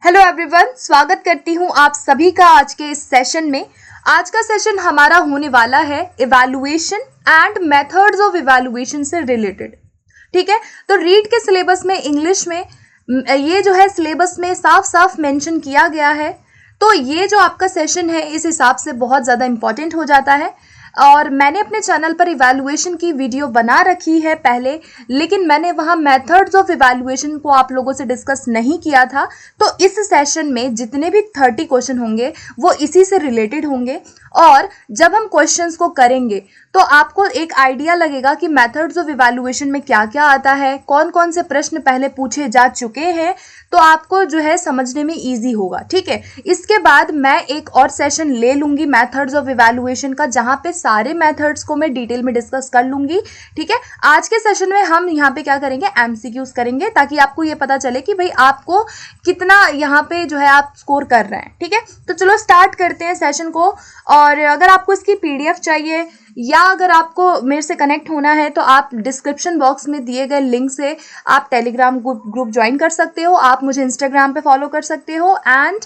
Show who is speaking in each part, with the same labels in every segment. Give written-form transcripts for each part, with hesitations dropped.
Speaker 1: Hello everyone, स्वागत करती हूँ आप सभी का आज के इस सेशन में। आज का सेशन हमारा होने वाला है evaluation and methods of evaluation से रिलेटेड। ठीक है, तो रीड के सिलेबस में इंग्लिश में ये जो है सिलेबस में साफ साफ मेंशन किया गया है। तो ये जो आपका सेशन है इस हिसाब से बहुत ज़्यादा इंपॉर्टेंट हो जाता है। और मैंने अपने चैनल पर इवैल्यूएशन की वीडियो बना रखी है पहले, लेकिन मैंने वहाँ मेथड्स ऑफ इवैल्यूएशन को आप लोगों से डिस्कस नहीं किया था। तो इस सेशन में जितने भी 30 क्वेश्चन होंगे वो इसी से रिलेटेड होंगे। और जब हम क्वेश्चंस को करेंगे तो आपको एक आइडिया लगेगा कि मेथड्स ऑफ इवैल्यूएशन में क्या क्या आता है, कौन कौन से प्रश्न पहले पूछे जा चुके हैं, तो आपको जो है समझने में इजी होगा। ठीक है, इसके बाद मैं एक और सेशन ले लूंगी मेथड्स ऑफ इवैल्यूएशन का, जहां पे सारे मेथड्स को मैं डिटेल में डिस्कस कर लूंगी। ठीक है, आज के सेशन में हम यहाँ पे क्या करेंगे, एमसीक्यूज करेंगे, ताकि आपको ये पता चले कि भाई आपको कितना यहाँ पे जो है आप स्कोर कर रहे हैं। ठीक है, तो चलो स्टार्ट करते हैं सेशन को। और अगर आपको इसकी पीडीएफ चाहिए या अगर आपको मेरे से कनेक्ट होना है तो आप डिस्क्रिप्शन बॉक्स में दिए गए लिंक से आप टेलीग्राम ग्रुप ज्वाइन कर सकते हो, आप मुझे इंस्टाग्राम पे फॉलो कर सकते हो, एंड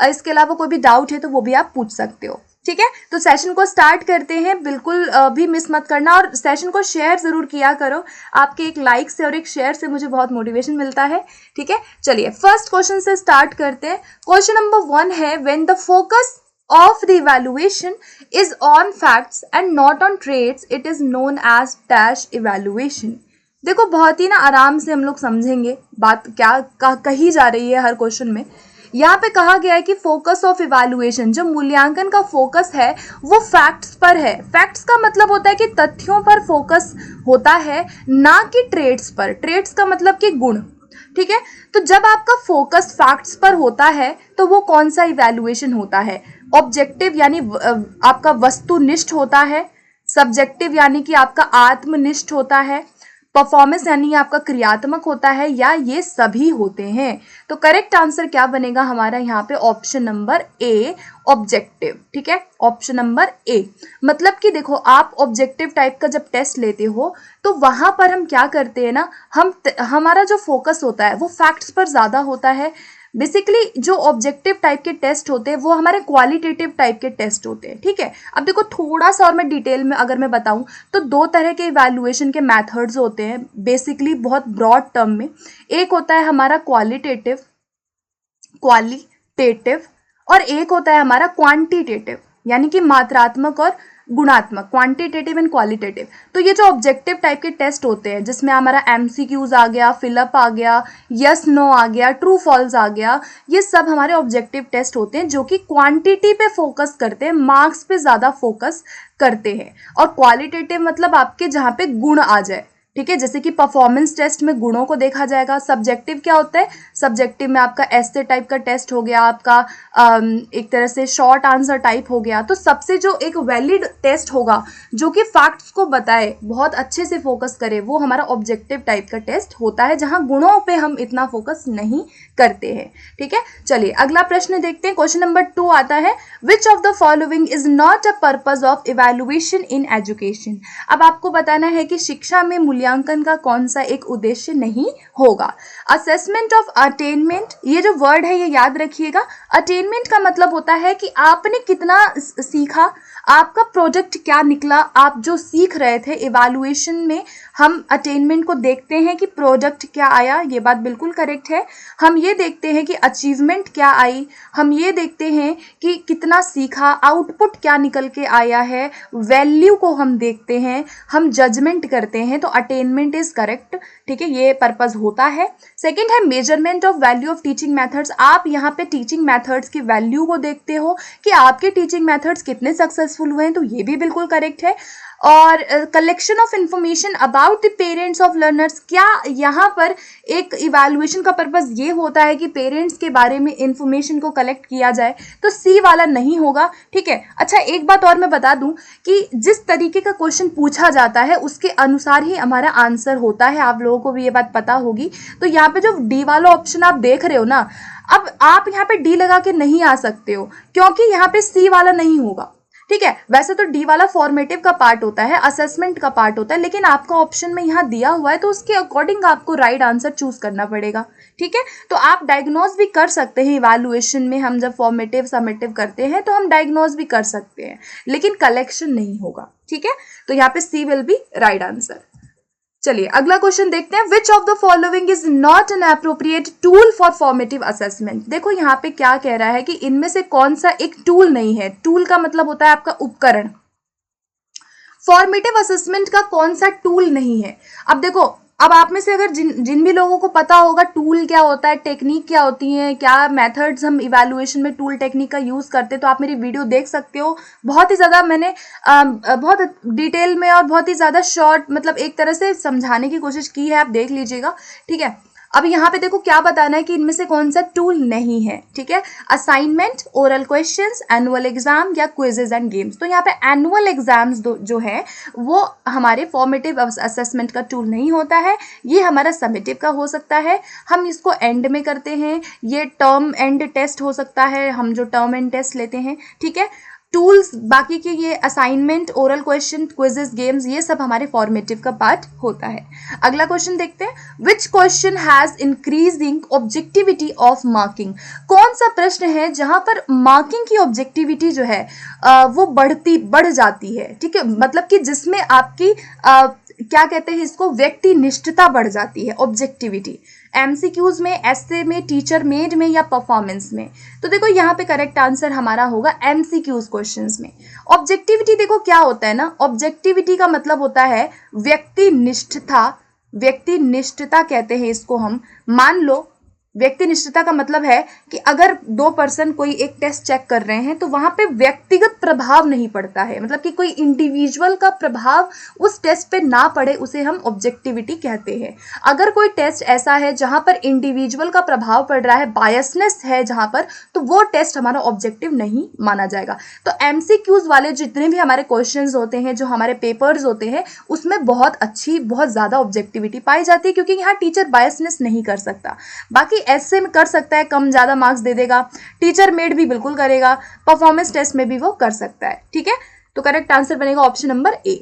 Speaker 1: इसके अलावा कोई भी डाउट है तो वो भी आप पूछ सकते हो। ठीक है, तो सेशन को स्टार्ट करते हैं। बिल्कुल भी मिस मत करना और सेशन को शेयर जरूर किया करो। आपके एक लाइक से और एक शेयर से मुझे बहुत मोटिवेशन मिलता है। ठीक है, चलिए फर्स्ट क्वेश्चन से स्टार्ट करते हैं। क्वेश्चन नंबर 1 है, when the focus of the evaluation is on facts and not on traits, it is known as dash evaluation। देखो बहुत ही ना आराम से हम लोग समझेंगे बात क्या कही जा रही है हर क्वेश्चन में। यहाँ पे कहा गया है कि फोकस ऑफ इवैल्यूएशन, जो मूल्यांकन का फोकस है वो फैक्ट्स पर है। फैक्ट्स का मतलब होता है कि तथ्यों पर फोकस होता है, ना कि ट्रेट्स पर। ट्रेट्स का मतलब कि गुण। ठीक है, तो जब आपका फोकस फैक्ट्स पर होता है तो वो कौन सा इवैल्यूएशन होता है? ऑब्जेक्टिव यानी आपका वस्तुनिष्ठ होता है, सब्जेक्टिव यानी कि आपका आत्मनिष्ठ होता है, परफॉर्मेंस यानी आपका क्रियात्मक होता है, या ये सभी होते हैं। तो करेक्ट आंसर क्या बनेगा हमारा यहाँ पे? ऑप्शन नंबर ए, ऑब्जेक्टिव। ठीक है, ऑप्शन नंबर ए। मतलब कि देखो आप ऑब्जेक्टिव टाइप का जब टेस्ट लेते हो तो वहां पर हम क्या करते हैं ना, हमारा जो फोकस होता है वो फैक्ट्स पर ज्यादा होता है। बेसिकली जो ऑब्जेक्टिव टाइप के टेस्ट होते हैं वो हमारे क्वालिटेटिव टाइप के टेस्ट होते हैं। ठीक है, अब देखो थोड़ा सा और मैं डिटेल में अगर मैं बताऊं तो 2 तरह के इवैल्यूएशन के मेथड्स होते हैं बेसिकली, बहुत ब्रॉड टर्म में। एक होता है हमारा क्वालिटेटिव और एक होता है हमारा क्वांटिटेटिव, यानी कि मात्रात्मक और गुणात्मक, क्वांटिटेटिव एंड क्वालिटेटिव। तो ये जो ऑब्जेक्टिव टाइप के टेस्ट होते हैं जिसमें हमारा एमसीक्यूज आ गया, फिलअप आ गया, यस नो आ गया, ट्रू फॉल्स आ गया, ये सब हमारे ऑब्जेक्टिव टेस्ट होते हैं जो कि क्वांटिटी पे फोकस करते हैं, मार्क्स पे ज्यादा फोकस करते हैं। और क्वालिटेटिव मतलब आपके जहाँ पे गुण आ जाए। ठीक है, जैसे कि परफॉर्मेंस टेस्ट में गुणों को देखा जाएगा। सब्जेक्टिव क्या होता है? सब्जेक्टिव में आपका एस्से टाइप का टेस्ट हो गया, आपका एक तरह से शॉर्ट आंसर टाइप हो गया। तो सबसे जो एक वैलिड टेस्ट होगा जो कि फैक्ट्स को बताए, बहुत अच्छे से फोकस करे, वो हमारा ऑब्जेक्टिव टाइप का टेस्ट होता है, जहां गुणों पे हम इतना फोकस नहीं करते हैं। ठीक है, चलिए अगला प्रश्न देखते हैं। क्वेश्चन नंबर 2 आता है, which of the following is not a purpose of evaluation in education. अब आपको बताना है कि शिक्षा में मूल्यांकन का कौन सा एक उद्देश्य नहीं होगा। असेसमेंट ऑफ अटेनमेंट, ये जो वर्ड है ये याद रखिएगा। अटेनमेंट का मतलब होता है कि आपने कितना सीखा, आपका प्रोजेक्ट क्या निकला, आप जो सीख रहे थे। इवैल्यूएशन में हम अटेनमेंट को देखते हैं कि प्रोजेक्ट क्या आया, ये बात बिल्कुल करेक्ट है। हम ये देखते हैं कि अचीवमेंट क्या आई, हम ये देखते हैं कि कितना सीखा, आउटपुट क्या निकल के आया है, वैल्यू को हम देखते हैं, हम जजमेंट करते हैं। तो अटेनमेंट इज करेक्ट। ठीक है, ये पर्पज होता है। सेकेंड है measurement of value of teaching methods. आप यहाँ पे टीचिंग मेथड्स की वैल्यू को देखते हो कि आपके टीचिंग मेथड्स कितने सक्सेसफुल हुए हैं, तो ये भी बिल्कुल करेक्ट है। और collection of information about the parents of learners, क्या यहाँ पर एक इवैल्यूएशन का पर्पस ये होता है कि पेरेंट्स के बारे में इंफॉर्मेशन को कलेक्ट किया जाए, तो सी वाला नहीं होगा। ठीक है, अच्छा एक बात और मैं बता दूं कि जिस तरीके का क्वेश्चन पूछा जाता है उसके अनुसार ही हमारा आंसर होता है। आप लोगों को भी ये बात पता होगी। तो यहाँ पे जो डी वाला ऑप्शन आप देख रहे हो ना, अब आप यहाँ पे डी लगा के नहीं आ सकते हो क्योंकि यहाँ पे सी वाला नहीं होगा। ठीक है। वैसे तो डी वाला फॉर्मेटिव का पार्ट होता है, असेसमेंट का पार्ट होता है, लेकिन आपका ऑप्शन में यहाँ दिया हुआ है तो उसके अकॉर्डिंग आपको राइट आंसर चूज करना पड़ेगा। ठीक है, तो आप डायग्नोज भी कर सकते हैं इवैल्यूएशन में, हम जब फॉर्मेटिव समेटिव करते हैं तो हम डायग्नोज भी कर सकते हैं, लेकिन कलेक्शन नहीं होगा। ठीक है, तो यहाँ पे सी विल बी राइट आंसर। चलिए अगला क्वेश्चन देखते हैं। Which of the following is not an appropriate tool for formative assessment. देखो यहाँ पे क्या कह रहा है कि इनमें से कौन सा एक टूल नहीं है। टूल का मतलब होता है आपका उपकरण। फॉर्मेटिव असेसमेंट का कौन सा टूल नहीं है। अब देखो, अब आप में से अगर जिन भी लोगों को पता होगा टूल क्या होता है, टेक्निक क्या होती है, क्या मेथड्स हम इवैल्यूएशन में टूल टेक्निक का यूज करते हैं, तो आप मेरी वीडियो देख सकते हो। बहुत ही ज्यादा मैंने बहुत डिटेल में और बहुत ही ज्यादा शॉर्ट, मतलब एक तरह से समझाने की कोशिश की है, आप देख लीजिएगा। ठीक है, अब यहाँ पे देखो क्या बताना है कि इनमें से कौन सा टूल नहीं है। ठीक है, assignment, oral questions, annual exam या क्विजेज एंड गेम्स। तो यहाँ पे एनुअल एग्जाम्स जो है वो हमारे फॉर्मेटिव असेसमेंट का टूल नहीं होता है, ये हमारा समेटिव का हो सकता है, हम इसको एंड में करते हैं। ये टर्म एंड टेस्ट हो सकता है, हम जो टर्म एंड टेस्ट लेते हैं। ठीक है, टूल्स बाकी के ये assignment, oral question, quizzes, games, ये सब हमारे फॉर्मेटिव का पार्ट होता है। अगला क्वेश्चन देखते हैं। Which question has increasing objectivity of marking. कौन सा प्रश्न है जहां पर मार्किंग की ऑब्जेक्टिविटी जो है वो बढ़ जाती है। ठीक है, मतलब कि जिसमें आपकी क्या कहते हैं इसको, व्यक्ति निष्ठता बढ़ जाती है, ऑब्जेक्टिविटी। एमसीक्यूज में, एसए में, टीचर मेड में या परफॉर्मेंस में। तो देखो यहाँ पे करेक्ट आंसर हमारा होगा एमसीक्यूज क्वेश्चंस में। ऑब्जेक्टिविटी देखो क्या होता है ना, ऑब्जेक्टिविटी का मतलब होता है व्यक्ति निष्ठता। व्यक्ति निष्ठता कहते हैं इसको हम। मान लो व्यक्तिनिष्ठता का मतलब है कि अगर दो पर्सन कोई एक टेस्ट चेक कर रहे हैं तो वहां पे व्यक्तिगत प्रभाव नहीं पड़ता है, मतलब कि कोई इंडिविजुअल का प्रभाव उस टेस्ट पे ना पड़े, उसे हम ऑब्जेक्टिविटी कहते हैं। अगर कोई टेस्ट ऐसा है जहां पर इंडिविजुअल का प्रभाव पड़ रहा है, बायसनेस है जहां पर, तो वो टेस्ट हमारा ऑब्जेक्टिव नहीं माना जाएगा। तो एमसीक्यूज वाले जितने भी हमारे क्वेश्चंस होते हैं, जो हमारे पेपर्स होते हैं, उसमें बहुत अच्छी, बहुत ज्यादा ऑब्जेक्टिविटी पाई जाती है, क्योंकि यहाँ टीचर बायसनेस नहीं कर सकता। बाकी ऐसे में कर सकता है, कम ज्यादा मार्क्स दे देगा, टीचर मेड भी बिल्कुल करेगा, परफॉर्मेंस टेस्ट में भी वो कर सकता है। ठीक है, तो करेक्ट आंसर बनेगा ऑप्शन नंबर ए।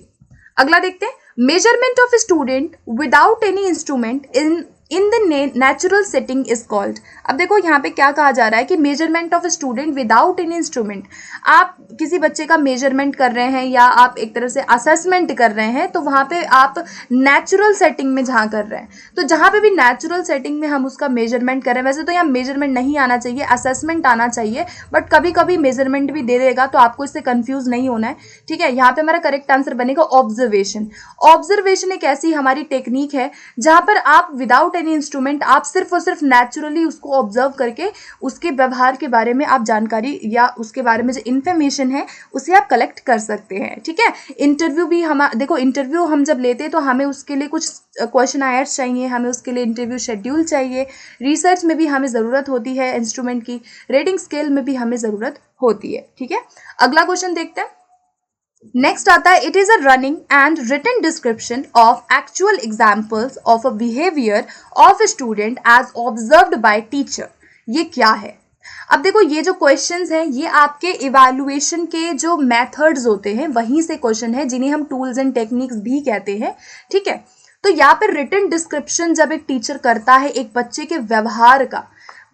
Speaker 1: अगला देखते हैं। Measurement of student without any instrument in the natural setting is called. अब देखो यहाँ पे क्या कहा जा रहा है कि measurement of student without any instrument. आप किसी बच्चे का मेजरमेंट कर रहे हैं या आप एक तरह से असेसमेंट कर रहे हैं, तो वहां पे आप नेचुरल सेटिंग में जहाँ कर रहे हैं, तो जहां पे भी नेचुरल सेटिंग में हम उसका मेजरमेंट कर रहे हैं, वैसे तो यहाँ मेजरमेंट नहीं आना चाहिए, असेसमेंट आना चाहिए, बट कभी कभी मेजरमेंट भी दे देगा, तो आपको इससे कंफ्यूज नहीं होना है। ठीक है, यहाँ पे हमारा करेक्ट आंसर बनेगा ऑब्जर्वेशन। ऑब्जर्वेशन एक ऐसी हमारी टेक्निक है जहां पर आप विदाउट एनी इंस्ट्रूमेंट, आप सिर्फ और सिर्फ नेचुरली उसको ऑब्जर्व करके उसके व्यवहार के बारे में आप जानकारी या उसके बारे में जो इन्फॉर्मेशन है उसे आप कलेक्ट कर सकते हैं। ठीक है, इंटरव्यू भी हम देखो, इंटरव्यू हम जब लेते हैं तो हमें उसके लिए कुछ क्वेश्चन आयर्स चाहिए, हमें उसके लिए इंटरव्यू शेड्यूल चाहिए, रिसर्च में भी हमें ज़रूरत होती है इंस्ट्रूमेंट की, रेटिंग स्केल में भी हमें ज़रूरत होती है। ठीक है, अगला क्वेश्चन देखते हैं। नेक्स्ट आता है, it is a running and written description of actual examples of a behaviour of a student as observed by teacher. ये क्या है। अब देखो ये जो क्वेश्चंस हैं ये आपके इवैल्यूएशन के जो मेथड्स होते हैं वहीं से क्वेश्चन है, जिन्हें हम टूल्स एंड टेक्निक्स भी कहते हैं। ठीक है, तो यहाँ पर रिटन डिस्क्रिप्शन जब एक टीचर करता है एक बच्चे के व्यवहार का,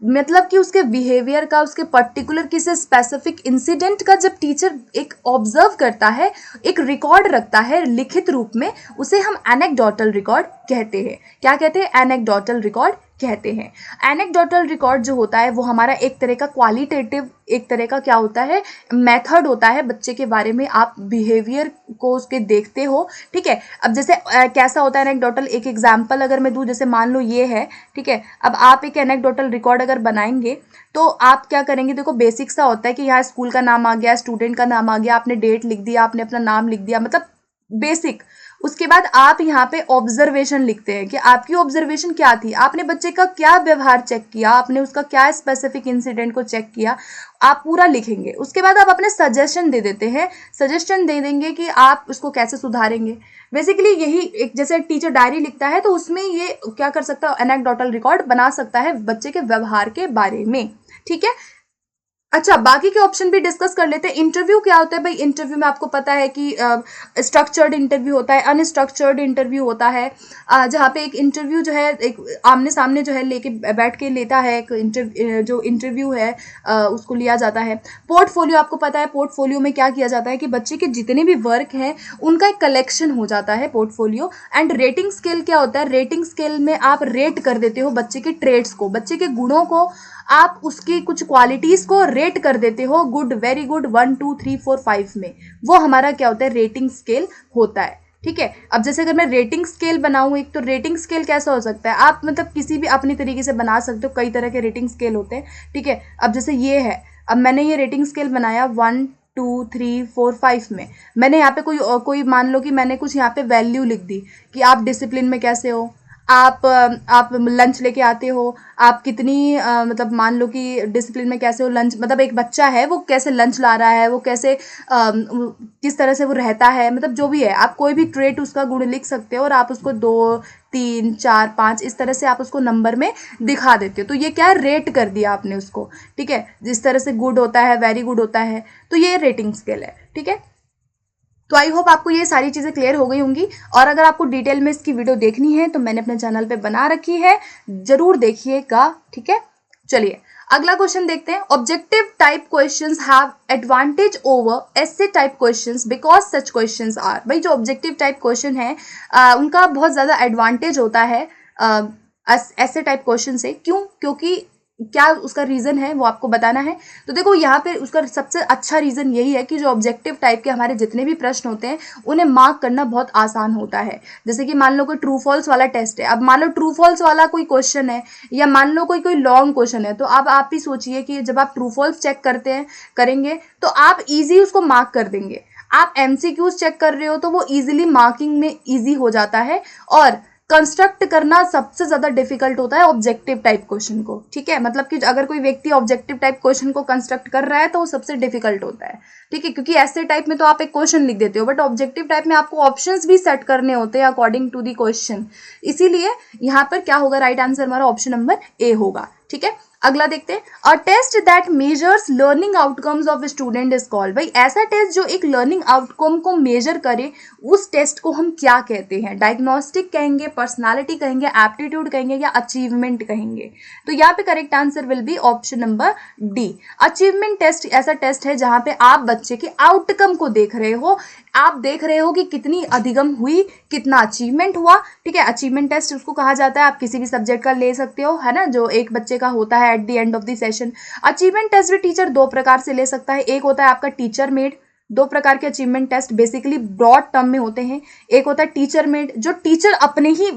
Speaker 1: मतलब कि उसके बिहेवियर का, उसके पर्टिकुलर किसी स्पेसिफिक इंसिडेंट का जब टीचर एक ऑब्जर्व करता है, एक रिकॉर्ड रखता है लिखित रूप में, उसे हम एनेक्डोटल रिकॉर्ड कहते हैं। क्या कहते हैं, एनेक्डोटल रिकॉर्ड कहते हैं। एनेक्डोटल रिकॉर्ड जो होता है वो हमारा एक तरह का क्वालिटेटिव, एक तरह का क्या होता है, मेथड होता है बच्चे के बारे में, आप बिहेवियर को उसके देखते हो। ठीक है, अब जैसे कैसा होता है एनेक्डोटल, एक एग्जांपल अगर मैं दूं, जैसे मान लो ये है। ठीक है, अब आप एक एनेक्डोटल रिकॉर्ड अगर बनाएंगे तो आप क्या करेंगे, देखो बेसिक सा होता है कि यहाँ स्कूल का नाम आ गया, स्टूडेंट का नाम आ गया, आपने डेट लिख दिया, आपने अपना नाम लिख दिया, मतलब बेसिक। उसके बाद आप यहाँ पे ऑब्जर्वेशन लिखते हैं कि आपकी ऑब्जर्वेशन क्या थी, आपने बच्चे का क्या व्यवहार चेक किया, आपने उसका क्या स्पेसिफिक इंसिडेंट को चेक किया, आप पूरा लिखेंगे। उसके बाद आप अपने सजेशन दे देते हैं, सजेशन दे देंगे कि आप उसको कैसे सुधारेंगे। बेसिकली यही एक, जैसे टीचर डायरी लिखता है तो उसमें ये क्या कर सकता है, एनेक्डोटल रिकॉर्ड बना सकता है बच्चे के व्यवहार के बारे में। ठीक है, अच्छा, बाकी के ऑप्शन भी डिस्कस कर लेते हैं। इंटरव्यू क्या होता है भाई? इंटरव्यू में आपको पता है कि स्ट्रक्चर्ड इंटरव्यू होता है, अनस्ट्रक्चर्ड इंटरव्यू होता है, जहाँ पे एक इंटरव्यू जो है एक आमने सामने जो है लेके बैठ के लेता है, एक जो इंटरव्यू है उसको लिया जाता है। पोर्टफोलियो आपको पता है, पोर्टफोलियो में क्या किया जाता है कि बच्चे के जितने भी वर्क हैं उनका एक कलेक्शन हो जाता है पोर्टफोलियो। एंड रेटिंग स्केल क्या होता है? रेटिंग स्केल में आप रेट कर देते हो बच्चे के ट्रेड्स को, बच्चे के गुणों को, आप उसकी कुछ क्वालिटीज को रेट कर देते हो, गुड, वेरी गुड, 1 2 3 4 5 में। वो हमारा क्या होता है? रेटिंग स्केल होता है। ठीक है, अब जैसे अगर मैं रेटिंग स्केल बनाऊं एक, तो रेटिंग स्केल कैसा हो सकता है? आप मतलब किसी भी अपनी तरीके से बना सकते हो, कई तरह के रेटिंग स्केल होते हैं। ठीक है, अब जैसे ये है, अब मैंने ये रेटिंग स्केल बनाया 1 2 3 4 5 में। मैंने यहाँ पे कोई मान लो कि मैंने कुछ यहाँ पे वैल्यू लिख दी कि आप डिसिप्लिन में कैसे हो, आप लंच लेके आते हो, आप कितनी मतलब मान लो कि डिसिप्लिन में कैसे हो, लंच मतलब एक बच्चा है वो कैसे लंच ला रहा है, वो कैसे किस तरह से वो रहता है, मतलब जो भी है आप कोई भी ट्रेट उसका गुण लिख सकते हो और आप उसको 2 3 4 5 इस तरह से आप उसको नंबर में दिखा देते हो। तो ये क्या है? रेट कर दिया आपने उसको। ठीक है, जिस तरह से गुड होता है, वेरी गुड होता है, तो ये रेटिंग स्केल है। ठीक है, तो आई होप आपको ये सारी चीज़ें क्लियर हो गई होंगी। और अगर आपको डिटेल में इसकी वीडियो देखनी है तो मैंने अपने चैनल पे बना रखी है, जरूर देखिएगा। ठीक है, चलिए अगला क्वेश्चन देखते हैं। Objective type questions have advantage over essay type questions because such questions are. भाई जो ऑब्जेक्टिव टाइप क्वेश्चन है उनका बहुत ज़्यादा एडवांटेज होता है ऐसे टाइप क्वेश्चन से। क्यों? क्योंकि क्या उसका रीज़न है वो आपको बताना है। तो देखो यहाँ पे उसका सबसे अच्छा रीज़न यही है कि जो ऑब्जेक्टिव टाइप के हमारे जितने भी प्रश्न होते हैं उन्हें मार्क करना बहुत आसान होता है। जैसे कि मान लो कोई ट्रू फॉल्स वाला टेस्ट है, अब मान लो ट्रू फॉल्स वाला कोई क्वेश्चन है, या मान लो कोई लॉन्ग क्वेश्चन है, तो अब आप ही सोचिए कि जब आप ट्रू फॉल्स चेक करेंगे तो आप ईजी उसको मार्क कर देंगे। आप एमसीक्यूज चेक कर रहे हो तो वो ईजिली मार्किंग में ईजी हो जाता है। और कंस्ट्रक्ट करना सबसे ज्यादा डिफिकल्ट होता है ऑब्जेक्टिव टाइप क्वेश्चन को। ठीक है, मतलब कि अगर कोई व्यक्ति ऑब्जेक्टिव टाइप क्वेश्चन को कंस्ट्रक्ट कर रहा है तो वो सबसे डिफिकल्ट होता है। ठीक है, क्योंकि ऐसे टाइप में तो आप एक क्वेश्चन लिख देते हो, बट ऑब्जेक्टिव टाइप में आपको ऑप्शंस भी सेट करने होते हैं अकॉर्डिंग टू द क्वेश्चन। इसीलिए यहाँ पर क्या होगा? राइट आंसर हमारा ऑप्शन नंबर ए होगा। ठीक है, अगला देखते हैं। A test that measures learning outcomes of student is called. भाई ऐसा टेस्ट जो एक लर्निंग आउटकम को मेजर करे, उस टेस्ट को हम क्या कहते हैं? डायग्नोस्टिक कहेंगे, पर्सनालिटी कहेंगे, एप्टीट्यूड कहेंगे, या अचीवमेंट कहेंगे? तो यहाँ पे correct answer will be option number D. Achievement test ऐसा टेस्ट है जहां पे आप बच्चे के आउटकम को देख रहे हो, आप देख रहे हो कि कितनी अधिगम हुई, कितना अचीवमेंट हुआ। ठीक है, अचीवमेंट टेस्ट उसको कहा जाता है। आप किसी भी सब्जेक्ट का ले सकते हो, है ना, जो एक बच्चे का होता है at the end of the session. Achievement test भी टीचर दो प्रकार से ले सकता है। एक होता है आपका टीचर मेड, दो प्रकार के achievement test basically broad term में होते हैं। एक होता है टीचर मेड, जो टीचर अपने ही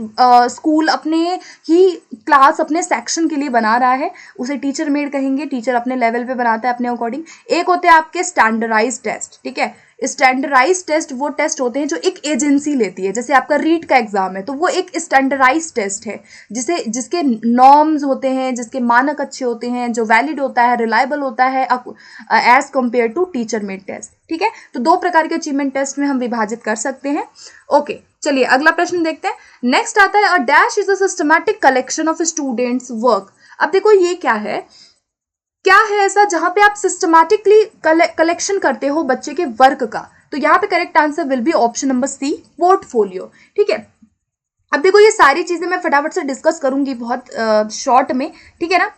Speaker 1: स्कूल, अपने ही क्लास, अपने सेक्शन के लिए बना रहा है, उसे टीचर मेड कहेंगे। टीचर अपने लेवल पे बनाता है अपने अकॉर्डिंग। एक होते हैं आपके स्टैंडर्डाइज टेस्ट। ठीक है, स्टैंडर्डाइज टेस्ट वो टेस्ट होते हैं जो एक एजेंसी लेती है। जैसे आपका रीट का एग्जाम है तो वो एक स्टैंडर्डाइज टेस्ट है, जिसके नॉर्म्स होते हैं, जिसके मानक अच्छे होते हैं, जो वैलिड होता है, रिलायबल होता है as compared to teacher made test. ठीक है, तो दो प्रकार के अचीवमेंट टेस्ट में हम विभाजित कर सकते हैं। ओके, चलिए अगला प्रश्न देखते हैं। नेक्स्ट आता है, a dash is a systematic collection of students work. अब देखो ये क्या है ऐसा जहां पे आप सिस्टमैटिकली कलेक्शन करते हो बच्चे के वर्क का? तो यहाँ पे correct answer will be option number C, portfolio. ठीक है, अब देखो ये सारी चीजें मैं फटाफट से डिस्कस करूंगी बहुत शॉर्ट में। ठीक है ना,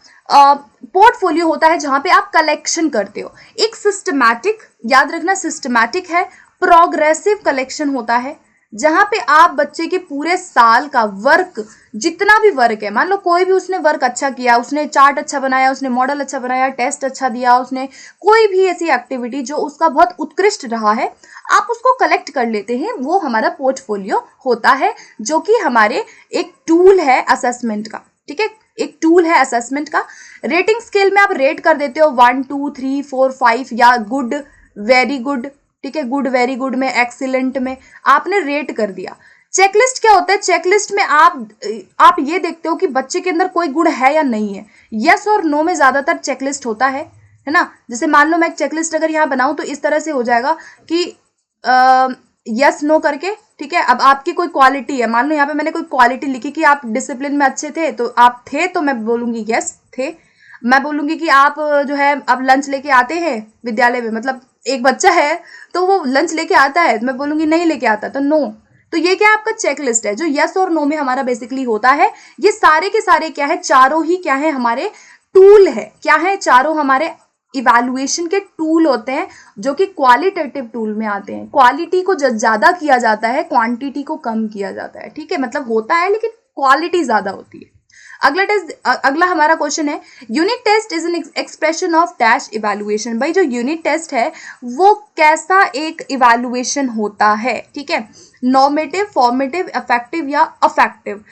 Speaker 1: पोर्टफोलियो होता है जहां पे आप कलेक्शन करते हो। एक सिस्टमैटिक, याद रखना सिस्टमैटिक है, प्रोग्रेसिव कलेक्शन होता है जहां पे आप बच्चे के पूरे साल का वर्क, जितना भी वर्क है, मान लो कोई भी उसने वर्क अच्छा किया, उसने चार्ट अच्छा बनाया, उसने मॉडल अच्छा बनाया, टेस्ट अच्छा दिया, उसने कोई भी ऐसी एक्टिविटी जो उसका बहुत उत्कृष्ट रहा है, आप उसको कलेक्ट कर लेते हैं। वो हमारा पोर्टफोलियो होता है, जो कि हमारे एक टूल है असेसमेंट का। ठीक है, एक टूल है असेसमेंट का। रेटिंग स्केल में आप रेट कर देते हो 1 2 3 4 5, या गुड, वेरी गुड। ठीक है, गुड, वेरी गुड में, एक्सीलेंट में आपने रेट कर दिया। चेकलिस्ट क्या होता है? चेकलिस्ट में आप ये देखते हो कि बच्चे के अंदर कोई गुण है या नहीं है। यस और नो में ज्यादातर चेकलिस्ट होता है ना। जैसे मान लो मैं एक चेकलिस्ट अगर यहाँ बनाऊं तो इस तरह से हो जाएगा कि यस नो करके। ठीक है, अब आपकी कोई क्वालिटी है, मान लो यहाँ पे मैंने कोई क्वालिटी लिखी कि आप डिसिप्लिन में अच्छे थे, तो आप थे तो मैं बोलूंगी यस थे। मैं बोलूंगी कि आप जो है अब लंच लेके आते हैं विद्यालय में, मतलब एक बच्चा है तो वो लंच लेके आता है, मैं बोलूंगी नहीं लेके आता, तो नो। तो ये क्या आपका चेक लिस्ट है जो यस और नो में हमारा बेसिकली होता है। ये सारे के सारे क्या है, चारों ही क्या है हमारे टूल है, क्या है, चारों हमारे इवैल्यूएशन के टूल होते हैं जो कि क्वालिटेटिव टूल में आते हैं। क्वालिटी को ज्यादा किया जाता है, क्वांटिटी को कम किया जाता है, ठीक है, मतलब होता है लेकिन क्वालिटी ज्यादा होती है। अगला हमारा क्वेश्चन है, unit test is an expression of dash evaluation. भाई जो यूनिट टेस्ट है वो कैसा एक इवैल्यूएशन होता है, ठीक है, नॉर्मेटिव, फॉर्मेटिव, इफेक्टिव या अफेक्टिव,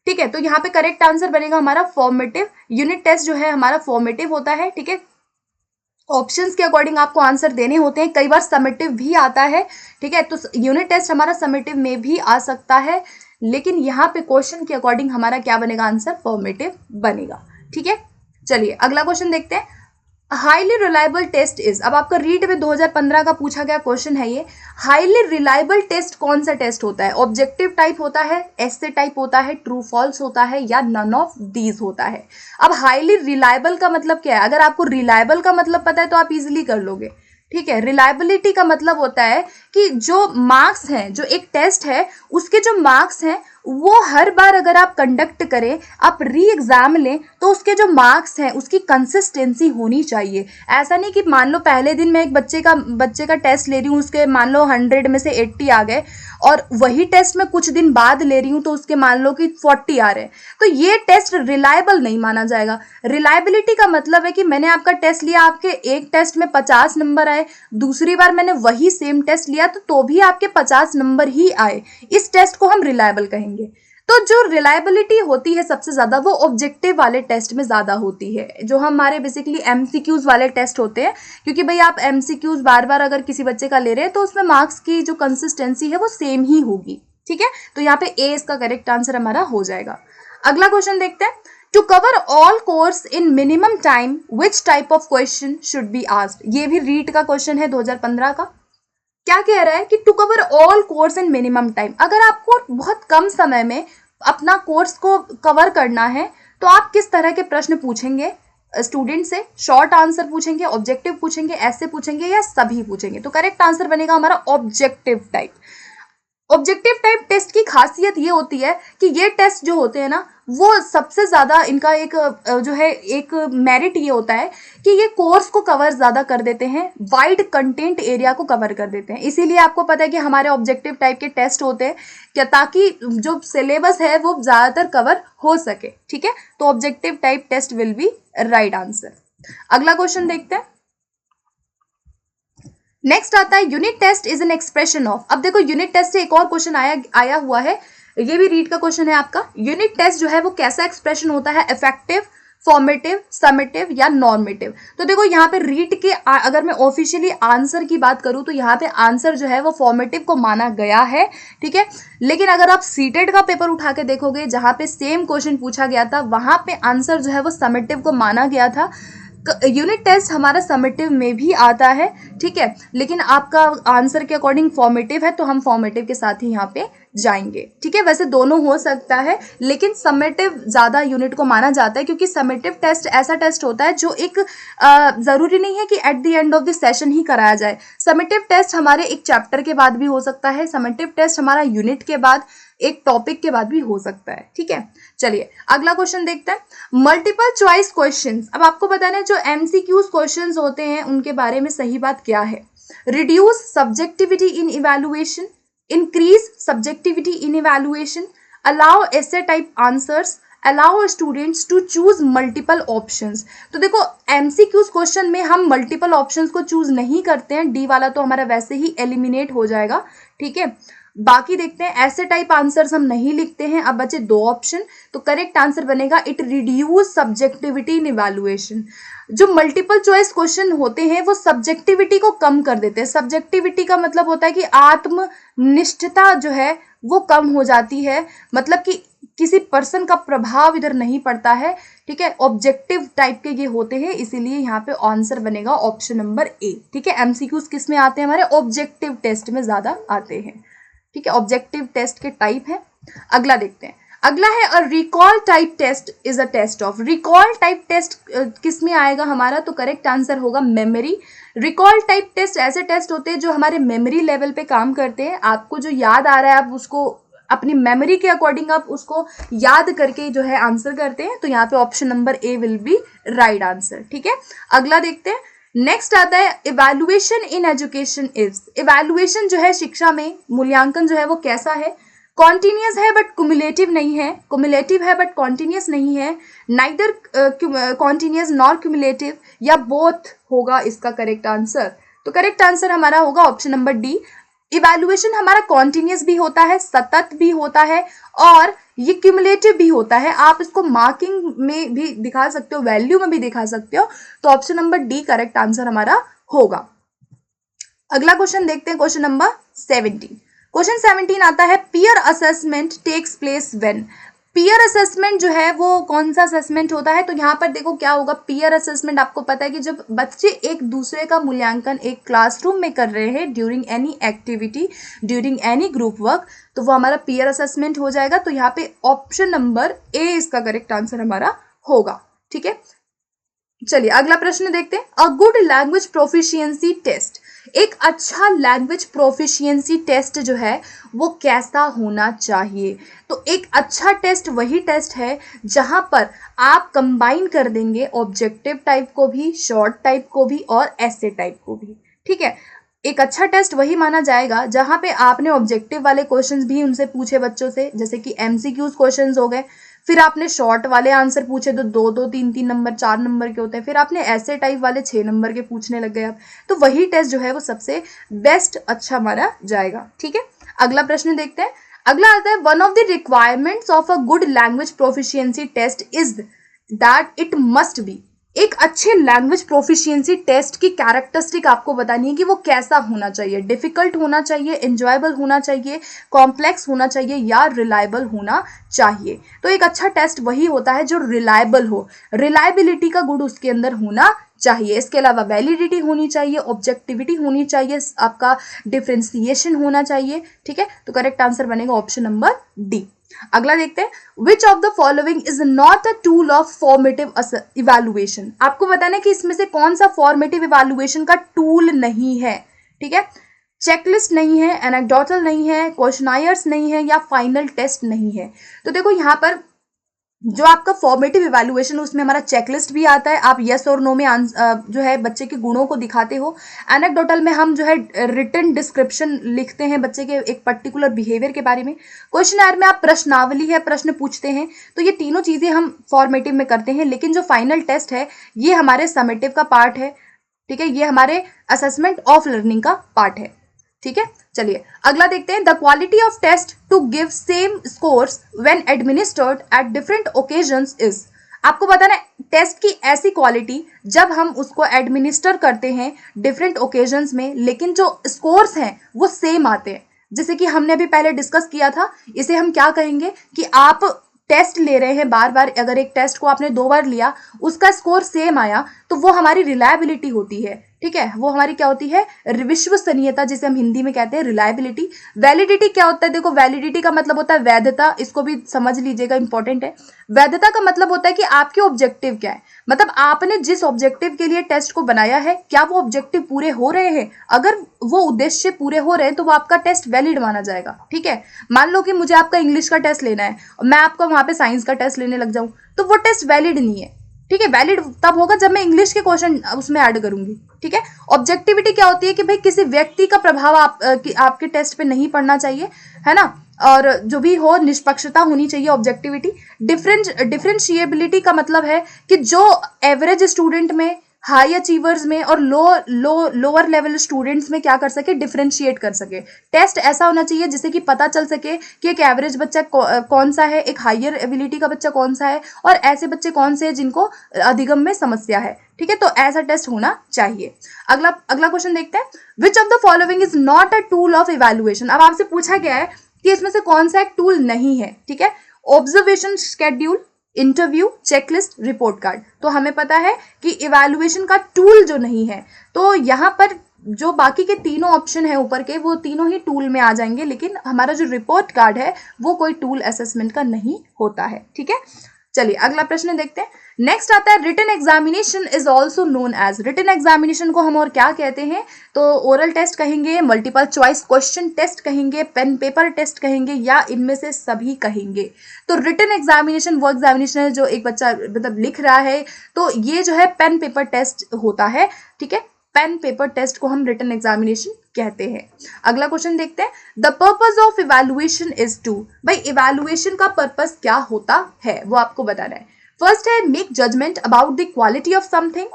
Speaker 1: ठीक है। तो यहाँ पे करेक्ट आंसर बनेगा हमारा फॉर्मेटिव। यूनिट टेस्ट जो है हमारा फॉर्मेटिव होता है, ठीक है। ऑप्शंस के अकॉर्डिंग आपको आंसर देने होते हैं, कई बार समेटिव भी आता है, ठीक है। तो यूनिट टेस्ट हमारा समेटिव में भी आ सकता है, लेकिन यहाँ पे क्वेश्चन के अकॉर्डिंग हमारा क्या बनेगा आंसर, फॉर्मेटिव बनेगा, ठीक है। चलिए अगला क्वेश्चन देखते हैं। हाईली रिलायबल टेस्ट इज, अब आपका रीट में 2015 का पूछा गया क्वेश्चन है ये। हाईली रिलायबल टेस्ट कौन सा टेस्ट होता है, ऑब्जेक्टिव टाइप होता है, एसे टाइप होता है, ट्रू फॉल्स होता है या नन ऑफ दीज होता है। अब हाईली रिलायबल का मतलब क्या है, अगर आपको रिलायबल का मतलब पता है तो आप इजिली कर लोगे, ठीक है। रिलायबिलिटी का मतलब होता है कि जो मार्क्स हैं, जो एक टेस्ट है उसके जो मार्क्स हैं वो हर बार अगर आप कंडक्ट करें, आप री एग्जाम लें, तो उसके जो मार्क्स हैं उसकी कंसिस्टेंसी होनी चाहिए। ऐसा नहीं कि मान लो पहले दिन मैं एक बच्चे का टेस्ट ले रही हूँ, उसके मान लो 100 में से 80 आ गए, और वही टेस्ट मैं कुछ दिन बाद ले रही हूँ तो उसके मान लो कि 40 आ रहे हैं, तो ये टेस्ट रिलायबल नहीं माना जाएगा। रिलायबिलिटी का मतलब है कि मैंने आपका टेस्ट लिया, आपके एक टेस्ट में 50 नंबर आए, दूसरी बार मैंने वही सेम टेस्ट लिया तो भी आपके 50 नंबर ही आए, इस टेस्ट को हम रिलायबल कहेंगे। तो जो रिलायबिलिटी होती है सबसे ज्यादा वो ऑब्जेक्टिव वाले टेस्ट में ज्यादा होती है, जो हमारे बेसिकली एमसीक्यूज वाले टेस्ट होते हैं, क्योंकि भाई आप एमसीक्यूज बार बार अगर किसी बच्चे का ले रहे हैं तो उसमें मार्क्स की जो कंसिस्टेंसी है वो सेम ही होगी, ठीक है। तो यहाँ पे ए इसका करेक्ट आंसर हमारा हो जाएगा। अगला क्वेश्चन देखते हैं। To cover all course in minimum time which type of question should be asked. ये भी रीट का क्वेश्चन है 2015 का। क्या कह रहा है कि to cover all course in minimum time, अगर आपको बहुत कम समय में अपना कोर्स को कवर करना है तो आप किस तरह के प्रश्न पूछेंगे स्टूडेंट से, शॉर्ट आंसर पूछेंगे, ऑब्जेक्टिव पूछेंगे, ऐसे पूछेंगे या सभी पूछेंगे। तो करेक्ट आंसर बनेगा हमारा objective type. Objective type test की खासियत ये होती है कि ये टेस्ट जो होते हैं ना वो सबसे ज्यादा इनका एक जो है एक मेरिट ये होता है कि ये कोर्स को कवर ज्यादा कर देते हैं, वाइड कंटेंट एरिया को कवर कर देते हैं। इसीलिए आपको पता है कि हमारे ऑब्जेक्टिव टाइप के टेस्ट होते हैं क्या, ताकि जो सिलेबस है वो ज्यादातर कवर हो सके, ठीक है। तो objective type test will be right answer. अगला क्वेश्चन देखते हैं। नेक्स्ट आता है unit test is an expression of. अब देखो यूनिट टेस्ट से एक और क्वेश्चन आया हुआ है, ये भी रीड का क्वेश्चन है आपका। यूनिट टेस्ट जो है वो कैसा एक्सप्रेशन होता है, इफेक्टिव, फॉर्मेटिव, समेटिव या नॉर्मेटिव। तो देखो यहाँ पे रीड के अगर मैं ऑफिशियली आंसर की बात करूं तो यहाँ पे आंसर जो है वो फॉर्मेटिव को माना गया है, ठीक है। लेकिन अगर आप सीटेड का पेपर उठा के देखोगे जहां पे सेम क्वेश्चन पूछा गया था वहां पे आंसर जो है वो समेटिव को माना गया था। यूनिट टेस्ट हमारा समेटिव में भी आता है, ठीक है, लेकिन आपका आंसर के अकॉर्डिंग फॉर्मेटिव है तो हम फॉर्मेटिव के साथ ही यहाँ पे जाएंगे, ठीक है। वैसे दोनों हो सकता है लेकिन समेटिव ज्यादा यूनिट को माना जाता है, क्योंकि समेटिव टेस्ट ऐसा टेस्ट होता है जो एक जरूरी नहीं है कि at the end of the session ही कराया जाए। समेटिव टेस्ट हमारे एक चैप्टर के बाद भी हो सकता है, समेटिव टेस्ट हमारा यूनिट के बाद एक टॉपिक के बाद भी हो सकता है, ठीक है। चलिए अगला क्वेश्चन देखते हैं। Multiple choice questions. अब आपको बताना है जो एमसीक्यूज क्वेश्चंस होते हैं उनके बारे में सही बात क्या है। Reduce subjectivity in evaluation, increase subjectivity in evaluation, allow ऐसे type answers, allow students to choose multiple options. तो देखो एमसीक्यूज क्वेश्चन में हम मल्टीपल ऑप्शंस को चूज नहीं करते हैं, डी वाला तो हमारा वैसे ही एलिमिनेट हो जाएगा, ठीक है। बाकी देखते हैं, ऐसे टाइप आंसर्स हम नहीं लिखते हैं। अब बचे दो ऑप्शन, तो करेक्ट आंसर बनेगा it reduce subjectivity in evaluation. जो मल्टीपल चॉइस क्वेश्चन होते हैं वो सब्जेक्टिविटी को कम कर देते हैं। सब्जेक्टिविटी का मतलब होता है कि आत्मनिष्ठता जो है वो कम हो जाती है, मतलब कि किसी पर्सन का प्रभाव इधर नहीं पड़ता है, ठीक है। ऑब्जेक्टिव टाइप के ये होते हैं, इसीलिए यहाँ पे आंसर बनेगा ऑप्शन नंबर ए, ठीक है। एमसीक्यूज किस में आते हैं, हमारे ऑब्जेक्टिव टेस्ट में ज्यादा आते हैं, ठीक है। ऑब्जेक्टिव टेस्ट के टाइप है। अगला देखते हैं। अगला है a recall type test is a test of. Recall type test किस में आएगा हमारा, तो करेक्ट आंसर होगा मेमोरी। रिकॉल टाइप टेस्ट ऐसे टेस्ट होते हैं जो हमारे मेमोरी लेवल पे काम करते हैं। आपको जो याद आ रहा है आप उसको अपनी मेमोरी के अकॉर्डिंग आप उसको याद करके जो है आंसर करते हैं। तो यहाँ पे option number A will be right answer. ठीक है, अगला देखते हैं। नेक्स्ट आता है evaluation in education is. Evaluation जो है शिक्षा में मूल्यांकन जो है वो कैसा है, कॉन्टिन्यूस है बट कुमुलेटिव नहीं है, कुमुलेटिव है बट कॉन्टिन्यूस नहीं है, नाइदर कॉन्टिन्यूस नॉर क्यूमुलेटिव, या बोथ होगा इसका करेक्ट आंसर। तो करेक्ट आंसर हमारा होगा ऑप्शन नंबर डी। इवैल्यूएशन हमारा कॉन्टिन्यूस भी होता है, सतत भी होता है, और ये क्यूमुलेटिव भी होता है। आप इसको मार्किंग में भी दिखा सकते हो, वैल्यू में भी दिखा सकते हो। तो option number D correct answer हमारा होगा। अगला क्वेश्चन देखते हैं, क्वेश्चन नंबर 17। क्वेश्चन 17 आता है peer assessment takes place when. Peer assessment जो है वो कौन सा असेसमेंट होता है, तो यहाँ पर देखो क्या होगा। पीयर असेसमेंट आपको पता है कि जब बच्चे एक दूसरे का मूल्यांकन एक क्लासरूम में कर रहे हैं during any activity, during any group work, तो वो हमारा पीयर असेसमेंट हो जाएगा। तो यहाँ पे ऑप्शन नंबर ए इसका करेक्ट आंसर हमारा होगा। ठीक है, चलिए अगला प्रश्न देखते हैं। A good language proficiency test. एक अच्छा लैंग्वेज प्रोफिशिएंसी टेस्ट जो है वो कैसा होना चाहिए, तो एक अच्छा टेस्ट वही टेस्ट है जहां पर आप कंबाइन कर देंगे ऑब्जेक्टिव टाइप को भी, शॉर्ट टाइप को भी और ऐसे टाइप को भी। ठीक है, एक अच्छा टेस्ट वही माना जाएगा जहां पे आपने ऑब्जेक्टिव वाले क्वेश्चंस भी उनसे पूछे बच्चों से, जैसे कि एमसीक्यूज क्वेश्चंस हो गए, फिर आपने शॉर्ट वाले आंसर पूछे तो 2-2, 3-3 नंबर, 4 नंबर के होते हैं, फिर आपने ऐसे टाइप वाले 6 नंबर के पूछने लग गए आप, तो वही टेस्ट जो है वो सबसे बेस्ट अच्छा माना जाएगा। ठीक है, अगला प्रश्न देखते हैं। अगला आता है one of the requirements of a good language proficiency test is that it must be. एक अच्छे लैंग्वेज प्रोफिशिएंसी टेस्ट की कैरेक्टरिस्टिक आपको बतानी है कि वो कैसा होना चाहिए। डिफिकल्ट होना चाहिए, एंजॉयबल होना चाहिए, कॉम्प्लेक्स होना चाहिए, या रिलायबल होना चाहिए। तो एक अच्छा टेस्ट वही होता है जो रिलायबल हो, रिलायबिलिटी का गुण उसके अंदर होना चाहिए। इसके अलावा वैलिडिटी होनी चाहिए, ऑब्जेक्टिविटी होनी चाहिए, आपका डिफ्रेंसिएशन होना चाहिए। ठीक है, तो करेक्ट आंसर बनेगा ऑप्शन नंबर डी। अगला देखते हैं, which of the following is not a tool of formative evaluation. आपको बताना है कि इसमें से कौन सा फॉर्मेटिव इवैल्यूएशन का टूल नहीं है। ठीक है, चेकलिस्ट नहीं है, एनेक्डोटल नहीं है, क्वेश्चनायर्स नहीं है, या फाइनल टेस्ट नहीं है। तो देखो यहाँ पर जो आपका फॉर्मेटिव इवैल्यूएशन उसमें हमारा चेकलिस्ट भी आता है, आप यस और नो में जो है बच्चे के गुणों को दिखाते हो। एनेक्डोटल में हम जो है रिटन डिस्क्रिप्शन लिखते हैं बच्चे के एक पर्टिकुलर बिहेवियर के बारे में। क्वेश्चनर में आप प्रश्नावली है, प्रश्न पूछते हैं। तो ये तीनों चीजें हम फॉर्मेटिव में करते हैं, लेकिन जो फाइनल टेस्ट है ये हमारे समेटिव का पार्ट है। ठीक है, ये हमारे असेसमेंट ऑफ लर्निंग का पार्ट है। ठीक है, चलिए अगला देखते हैं। The quality of test to give same scores when administered at different occasions is. आपको बताना है टेस्ट की ऐसी क्वालिटी जब हम उसको एडमिनिस्टर करते हैं डिफरेंट ओकेजन्स में, लेकिन जो स्कोर्स हैं वो सेम आते हैं। जैसे कि हमने अभी पहले डिस्कस किया था, इसे हम क्या कहेंगे कि आप टेस्ट ले रहे हैं बार बार, अगर एक टेस्ट को आपने 2 बार लिया, उसका स्कोर सेम आया, तो वो हमारी रिलायबिलिटी होती है। ठीक है, वो हमारी क्या होती है, विश्वसनीयता, जिसे हम हिंदी में कहते हैं रिलायबिलिटी। वैलिडिटी क्या होता है, देखो वैलिडिटी का मतलब होता है वैधता, इसको भी समझ लीजिएगा, इंपॉर्टेंट है। वैधता का मतलब होता है कि आपके ऑब्जेक्टिव क्या है, मतलब आपने जिस ऑब्जेक्टिव के लिए टेस्ट को बनाया है क्या वो ऑब्जेक्टिव पूरे हो रहे हैं। अगर वो उद्देश्य पूरे हो रहे हैं तो वो आपका टेस्ट वैलिड माना जाएगा। ठीक है, मान लो कि मुझे आपका इंग्लिश का टेस्ट लेना है और मैं आपका वहां पे साइंस का टेस्ट लेने लग जाऊं, तो वो टेस्ट वैलिड नहीं है। ठीक है, वैलिड तब होगा जब मैं इंग्लिश के क्वेश्चन उसमें ऐड करूंगी। ठीक है, ऑब्जेक्टिविटी क्या होती है कि भाई किसी व्यक्ति का प्रभाव आपके टेस्ट पे नहीं पड़ना चाहिए, है ना, और जो भी हो निष्पक्षता होनी चाहिए ऑब्जेक्टिविटी। डिफरेंशिएबिलिटी का मतलब है कि जो एवरेज स्टूडेंट में, हाई अचीवर्स में और लोअर लेवल स्टूडेंट्स में क्या कर सके, डिफरेंशिएट कर सके। टेस्ट ऐसा होना चाहिए जिससे कि पता चल सके कि एक एवरेज बच्चा कौन सा है, एक हायर एबिलिटी का बच्चा कौन सा है, और ऐसे बच्चे कौन से हैं जिनको अधिगम में समस्या है। ठीक है, तो ऐसा टेस्ट होना चाहिए। अगला क्वेश्चन देखते हैं। Which of the following is not a tool of evaluation. अब आपसे पूछा गया है कि इसमें से कौन सा एक टूल नहीं है। ठीक है, observation schedule, interview, checklist, report card. तो हमें पता है कि इवैल्यूएशन का टूल जो नहीं है, तो यहाँ पर जो बाकी के तीनों ऑप्शन है ऊपर के वो तीनों ही टूल में आ जाएंगे, लेकिन हमारा जो रिपोर्ट कार्ड है वो कोई टूल असेसमेंट का नहीं होता है। ठीक है, चलिए अगला प्रश्न देखते हैं। नेक्स्ट आता है written examination is also known as. Written examination को हम और क्या कहते हैं, तो ओरल टेस्ट कहेंगे, मल्टीपल चॉइस क्वेश्चन टेस्ट कहेंगे, पेन पेपर टेस्ट कहेंगे, या इनमें से सभी कहेंगे। तो रिटन एग्जामिनेशन वो एग्जामिनेशन है जो एक बच्चा मतलब लिख रहा है, तो ये जो है पेन पेपर टेस्ट होता है। ठीक है, पेन पेपर टेस्ट को हम रिटन एग्जामिनेशन कहते हैं। अगला क्वेश्चन देखते हैं। The purpose of evaluation is to. भाई इवैल्यूएशन का पर्पस क्या होता है वो आपको बताना है। फर्स्ट है make judgement about the quality of something,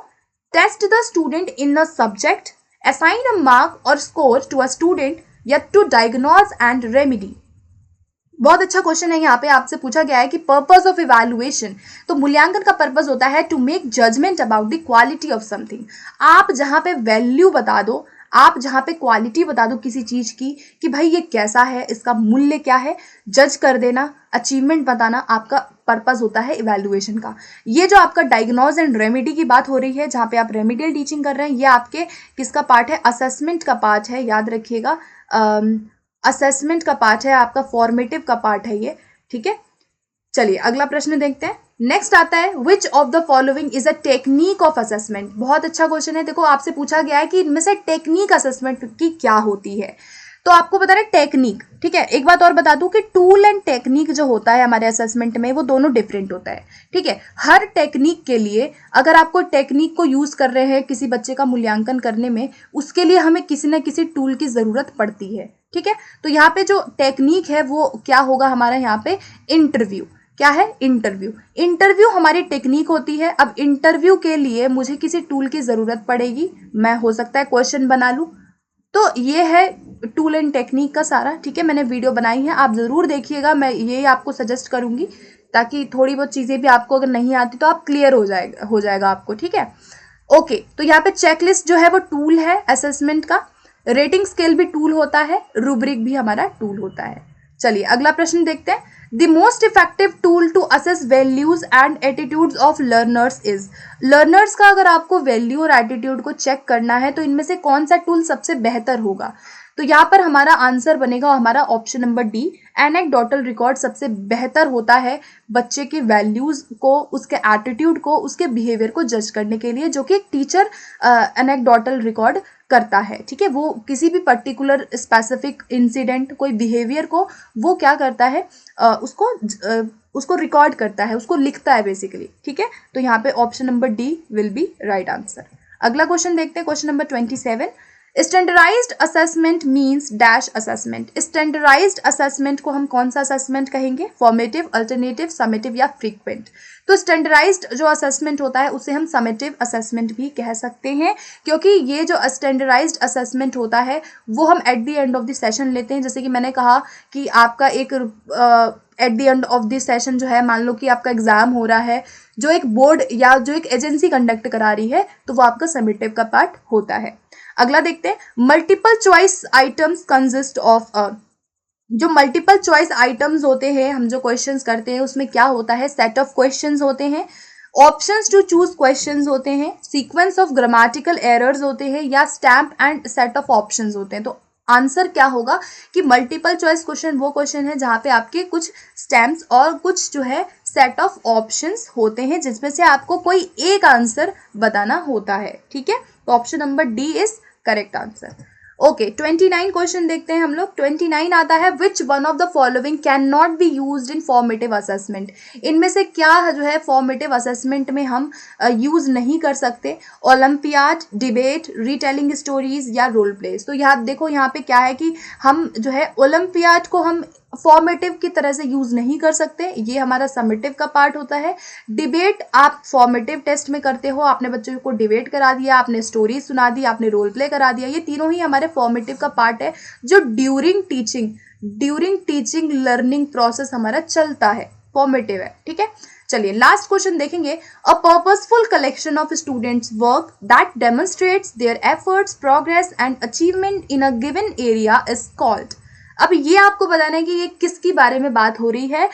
Speaker 1: test the student in a subject, assign a mark और स्कोर टू अ स्टूडेंट, या टू डायग्नोज एंड रेमेडी। बहुत अच्छा क्वेश्चन है, यहाँ पे आपसे पूछा गया है कि पर्पस ऑफ इवैल्यूएशन, तो मूल्यांकन का पर्पस होता है to make judgement about the quality of something. आप जहाँ पे वैल्यू बता दो, आप जहाँ पे क्वालिटी बता दो किसी चीज की कि भाई ये कैसा है, इसका मूल्य क्या है, जज कर देना, अचीवमेंट बताना आपका पर्पस होता है इवैल्यूएशन का। ये जो आपका डायग्नोज एंड रेमेडी की बात हो रही है, जहाँ पे आप रेमेडियल टीचिंग कर रहे हैं, ये आपके किसका पार्ट है, असेसमेंट का पार्ट है, याद रखिएगा। असेसमेंट का पार्ट है, आपका फॉर्मेटिव का पार्ट है ये। ठीक है, चलिए अगला प्रश्न देखते हैं। नेक्स्ट आता है which of the following is a technique of assessment. बहुत अच्छा क्वेश्चन है। देखो आपसे पूछा गया है कि इनमें से टेक्निक असेसमेंट की क्या होती है, तो आपको बता रहे टेक्निक। ठीक है, एक बात और बता दूं कि टूल एंड टेक्निक जो होता है हमारे असेसमेंट में वो दोनों डिफरेंट होता है। ठीक है, हर टेक्निक के लिए अगर आपको टेक्निक को यूज कर रहे हैं किसी बच्चे का मूल्यांकन करने में, उसके लिए हमें किसी न किसी टूल की जरूरत पड़ती है। ठीक है, तो यहाँ पे जो टेक्निक है वो क्या होगा हमारा, यहाँ पे इंटरव्यू। क्या है, इंटरव्यू। इंटरव्यू हमारी टेक्निक होती है। अब इंटरव्यू के लिए मुझे किसी टूल की जरूरत पड़ेगी, मैं हो सकता है क्वेश्चन बना लूं, तो ये है टूल एंड टेक्निक का सारा। ठीक है, मैंने वीडियो बनाई है, आप जरूर देखिएगा, मैं ये आपको सजेस्ट करूंगी ताकि थोड़ी बहुत चीजें भी आपको अगर नहीं आती तो आप क्लियर हो जाएगा आपको। ठीक है, ओके, तो यहाँ पे चेकलिस्ट जो है वो टूल है असेसमेंट का, रेटिंग स्केल भी टूल होता है, रूब्रिक भी हमारा टूल होता है। चलिए अगला प्रश्न देखते हैं। The most effective tool to assess values and attitudes of learners is. Learners का अगर आपको वैल्यू और एटीट्यूड को चेक करना है तो इनमें से कौन सा टूल सबसे बेहतर होगा, तो यहाँ पर हमारा आंसर बनेगा हमारा option number D, anecdotal record सबसे बेहतर होता है बच्चे के वैल्यूज को, उसके एटीट्यूड को, उसके बिहेवियर को जज करने के लिए, जो कि एक टीचर एनेक्डोटल रिकॉर्ड करता है। ठीक है, वो किसी भी पर्टिकुलर स्पेसिफिक इंसिडेंट, कोई बिहेवियर को वो क्या करता है, उसको रिकॉर्ड करता है, उसको लिखता है बेसिकली। ठीक है, तो यहाँ पे option number D will be right answer. अगला क्वेश्चन देखते हैं, question number 27। Standardised assessment means dash assessment. Standardised assessment को हम कौन सा असेसमेंट कहेंगे, फॉर्मेटिव, अल्टरनेटिव, समेटिव या फ्रीक्वेंट। तो स्टैंडर्डाइज्ड जो असेसमेंट होता है उसे हम समेटिव असेसमेंट भी कह सकते हैं, क्योंकि ये जो स्टैंडर्डाइज्ड असेसमेंट होता है वो हम eight the end of the session लेते हैं। जैसे कि मैंने कहा कि आपका एक eight the end of the session जो है, मान लो कि आपका एग्जाम हो रहा है, जो एक बोर्ड या जो एक एजेंसी कंडक्ट करा रही है, तो वो आपका समेटिव का पार्ट होता है। अगला देखते हैं, multiple choice items consist of a. जो मल्टीपल चॉइस आइटम्स होते हैं, हम जो क्वेश्चंस करते हैं उसमें क्या होता है, सेट ऑफ क्वेश्चंस होते हैं, ऑप्शंस टू चूज क्वेश्चंस होते हैं, सीक्वेंस ऑफ ग्रामेटिकल एरर्स होते हैं, या stamp and set of options होते हैं। तो आंसर क्या होगा कि मल्टीपल चॉइस क्वेश्चन वो क्वेश्चन है जहां पे आपके कुछ स्टैम्प्स और कुछ जो है सेट ऑफ ऑप्शंस होते हैं, जिसमें से आपको कोई एक आंसर बताना होता है। ठीक है, तो option number D is correct answer. Okay, 29 question देखते हैं हम लोग। 29 आता है, which one of the following can not be used in formative assessment. इनमें से क्या जो है फॉर्मेटिव असेसमेंट में हम यूज नहीं कर सकते, ओलंपियाड, डिबेट, रीटेलिंग स्टोरीज या रोल प्लेस। तो यहाँ देखो, यहाँ पे क्या है कि हम जो है ओलंपियाड को हम फॉर्मेटिव की तरह से यूज नहीं कर सकते, ये हमारा समेटिव का पार्ट होता है। डिबेट आप फॉर्मेटिव टेस्ट में करते हो, आपने बच्चों को डिबेट करा दिया, आपने स्टोरी सुना दी, आपने रोल प्ले करा दिया, ये तीनों ही हमारे फॉर्मेटिव का पार्ट है, जो ड्यूरिंग टीचिंग लर्निंग प्रोसेस हमारा चलता है, फॉर्मेटिव है। ठीक है, चलिए लास्ट क्वेश्चन देखेंगे। A purposeful collection of students work that demonstrates their efforts, progress and achievement in a given area is called. अब ये आपको बताना है कि ये किसकी बारे में बात हो रही है,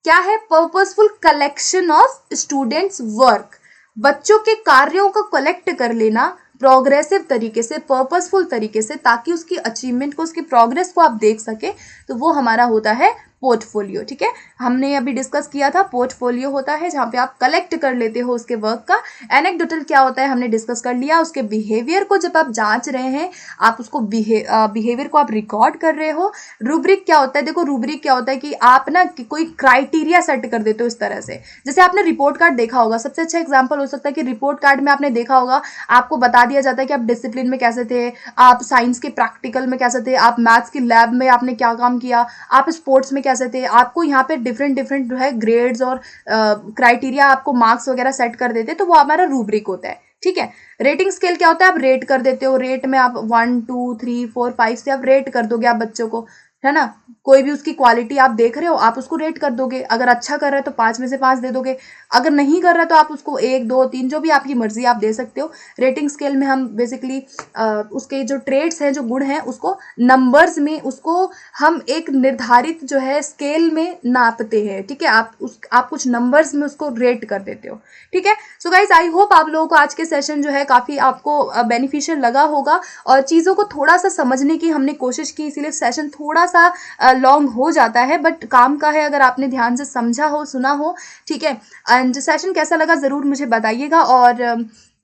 Speaker 1: क्या है, purposeful collection of students work, बच्चों के कार्यों को कलेक्ट कर लेना, प्रोग्रेसिव तरीके से, पर्पसफुल तरीके से, ताकि उसकी अचीवमेंट को, उसकी प्रोग्रेस को आप देख सके, तो वो हमारा होता है पोर्टफोलियो। ठीक है, हमने अभी डिस्कस किया था पोर्टफोलियो होता है जहाँ पे आप कलेक्ट कर लेते हो उसके वर्क का। एनेक्डोटल क्या होता है हमने डिस्कस कर लिया, उसके बिहेवियर को जब आप जांच रहे हैं, आप उसको बिहेवियर को आप रिकॉर्ड कर रहे हो। रूब्रिक क्या होता है, देखो रूब्रिक क्या होता है कि आप ना कोई क्राइटेरिया सेट कर देते हो इस तरह से। जैसे आपने रिपोर्ट कार्ड देखा होगा, सबसे अच्छा एग्जाम्पल हो सकता है कि रिपोर्ट कार्ड में आपने देखा होगा, आपको बता दिया जाता है कि आप डिसिप्लिन में कैसे थे, आप साइंस के प्रैक्टिकल में कैसे थे, आप मैथ्स की लैब में आपने क्या काम किया, आप स्पोर्ट्स में कैसे थे। आपको यहाँ पे डिफरेंट डिफरेंट जो है ग्रेड्स और क्राइटेरिया, आपको मार्क्स वगैरह सेट कर देते, तो वो हमारा रूब्रिक होता है। ठीक है, रेटिंग स्केल क्या होता है, आप रेट कर देते हो, रेट में आप 1 2 3 4 5 से आप रेट कर दोगे आप बच्चों को, है ना। कोई भी उसकी क्वालिटी आप देख रहे हो, आप उसको रेट कर दोगे। अगर अच्छा कर रहा है तो 5 में से 5 दे दोगे, अगर नहीं कर रहा है तो आप उसको 1 2 3 जो भी आपकी मर्जी आप दे सकते हो। रेटिंग स्केल में हम बेसिकली उसके जो ट्रेड्स हैं, जो गुण हैं, उसको नंबर्स में, उसको हम एक निर्धारित जो है स्केल में नापते हैं। ठीक है, आप कुछ नंबर्स में उसको रेट कर देते हो। ठीक है, सो गाइज आई होप आप लोगों को आज के सेशन जो है काफ़ी आपको बेनिफिशियल लगा होगा और चीज़ों को थोड़ा सा समझने की हमने कोशिश की, इसीलिए सेशन थोड़ा सा लॉन्ग हो जाता है, बट काम का है अगर आपने ध्यान से समझा हो, सुना हो। ठीक है, एंड सेशन कैसा लगा ज़रूर मुझे बताइएगा। और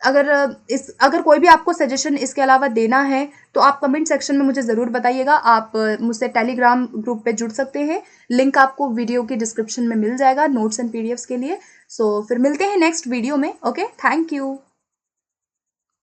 Speaker 1: अगर कोई भी आपको सजेशन इसके अलावा देना है तो आप कमेंट सेक्शन में मुझे ज़रूर बताइएगा। आप मुझसे टेलीग्राम ग्रुप पे जुड़ सकते हैं, लिंक आपको वीडियो की डिस्क्रिप्शन में मिल जाएगा नोट्स एंड पीडीएफ्स के लिए। सो फिर मिलते हैं नेक्स्ट वीडियो में। Okay, thank you.